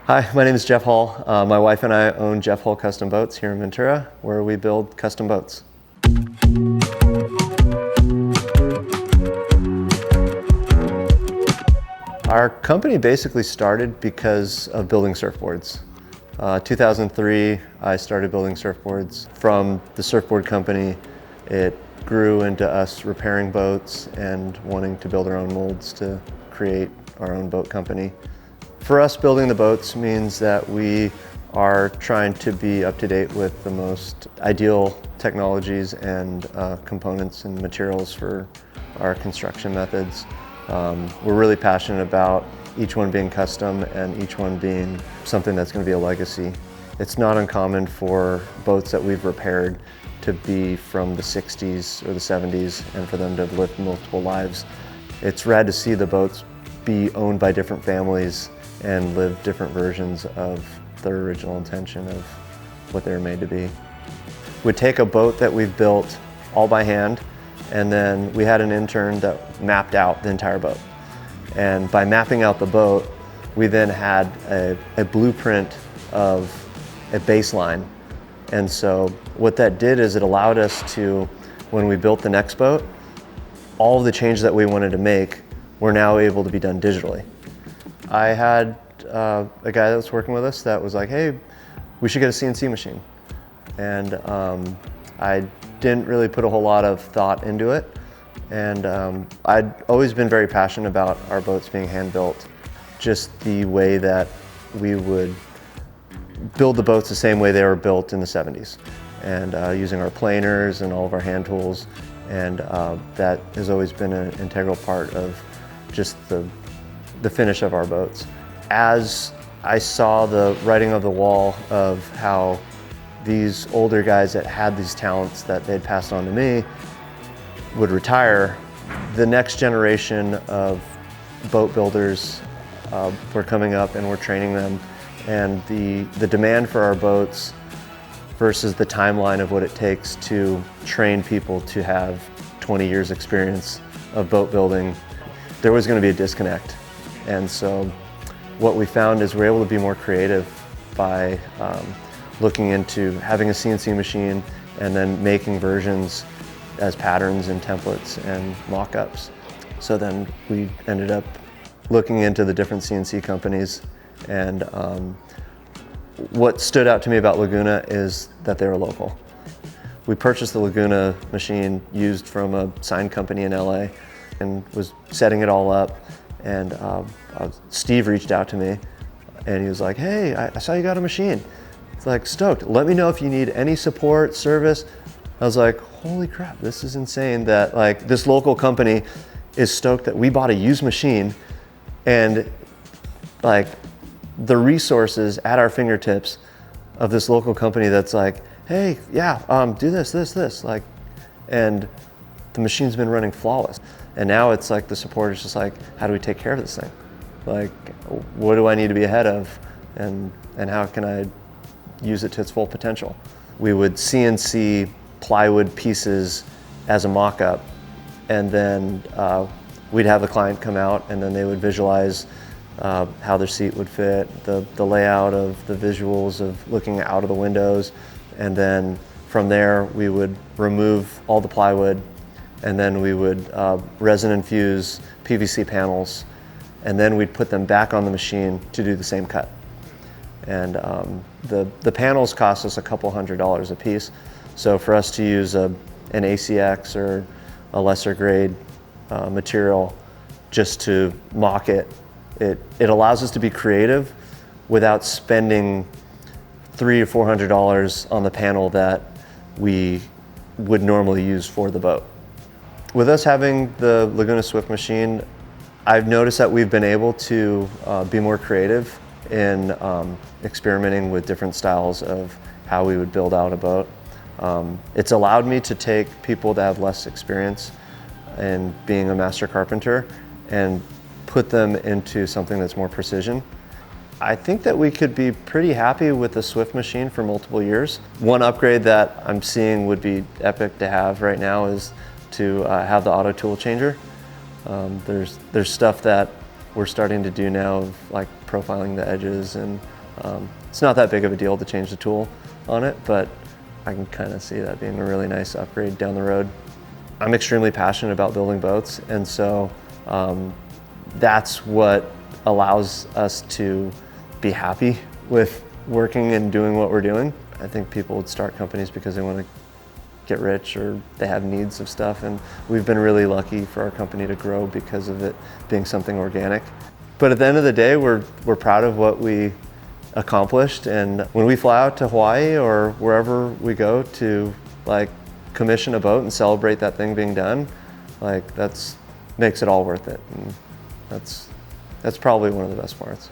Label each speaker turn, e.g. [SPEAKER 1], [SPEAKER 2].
[SPEAKER 1] Hi, my name is Jeff Hall. My wife and I own Jeff Hall Custom Boats here in Ventura, where we build custom boats. Our company basically started because of building surfboards. 2003, I started building surfboards. From the surfboard company, it grew into us repairing boats and wanting to build our own molds to create our own boat company. For us, building the boats means that we are trying to be up to date with the most ideal technologies and components and materials for our construction methods. We're really passionate about each one being custom and each one being something that's going to be a legacy. It's not uncommon for boats that we've repaired to be from the 60s or the 70s and for them to have lived multiple lives. It's rad to see the boats be owned by different families and live different versions of their original intention of what they were made to be. We'd take a boat that we've built all by hand, and then we had an intern that mapped out the entire boat. And by mapping out the boat, we then had a blueprint of a baseline. And so what that did is it allowed us to, when we built the next boat, all of the changes that we wanted to make were now able to be done digitally. I had a guy that was working with us that was like, hey, we should get a CNC machine. And I didn't really put a whole lot of thought into it. And I'd always been very passionate about our boats being hand-built. Just the way that we would build the boats the same way they were built in the 70s. And using our planers and all of our hand tools. And that has always been an integral part of just the finish of our boats. As I saw the writing on the wall of how these older guys that had these talents that they'd passed on to me would retire, the next generation of boat builders were coming up and we're training them. And the demand for our boats versus the timeline of what it takes to train people to have 20 years experience of boat building, there was going to be a disconnect. And so what we found is we're able to be more creative by looking into having a CNC machine and then making versions as patterns and templates and mock-ups. So then we ended up looking into the different CNC companies, and what stood out to me about Laguna is that they were local. We purchased the Laguna machine used from a sign company in LA and was setting it all up. And Steve reached out to me and he was like, hey, I saw you got a machine. It's like, stoked. Let me know if you need any support, service. I was like, holy crap, this is insane that like this local company is stoked that we bought a used machine, and like the resources at our fingertips of this local company that's like, hey, yeah, do this, like, and the machine's been running flawless. And now it's like the support is just like, how do we take care of this thing? Like, what do I need to be ahead of? And how can I use it to its full potential? We would CNC plywood pieces as a mock-up, and then we'd have the client come out and then they would visualize how their seat would fit, the layout of the visuals of looking out of the windows. And then from there, we would remove all the plywood, and then we would resin infuse PVC panels, and then we'd put them back on the machine to do the same cut. And the panels cost us a couple $100s a piece. So for us to use an ACX or a lesser grade material just to mock it, it allows us to be creative without spending $300 or $400 on the panel that we would normally use for the boat. With us having the Laguna Swift machine, I've noticed that we've been able to be more creative in experimenting with different styles of how we would build out a boat. It's allowed me to take people that have less experience in being a master carpenter and put them into something that's more precision. I think that we could be pretty happy with the Swift machine for multiple years. One upgrade that I'm seeing would be epic to have right now is to have the auto tool changer. There's stuff that we're starting to do now of like profiling the edges and It's not that big of a deal to change the tool on it, but I can kind of see that being a really nice upgrade down the road. I'm extremely passionate about building boats, and so that's what allows us to be happy with working and doing what we're doing. I think people would start companies because they want to get rich or they have needs of stuff, and we've been really lucky for our company to grow because of it being something organic. But at the end of the day, we're proud of what we accomplished, and when we fly out to Hawaii or wherever we go to like commission a boat and celebrate that thing being done, like that's makes it all worth it, and that's probably one of the best parts.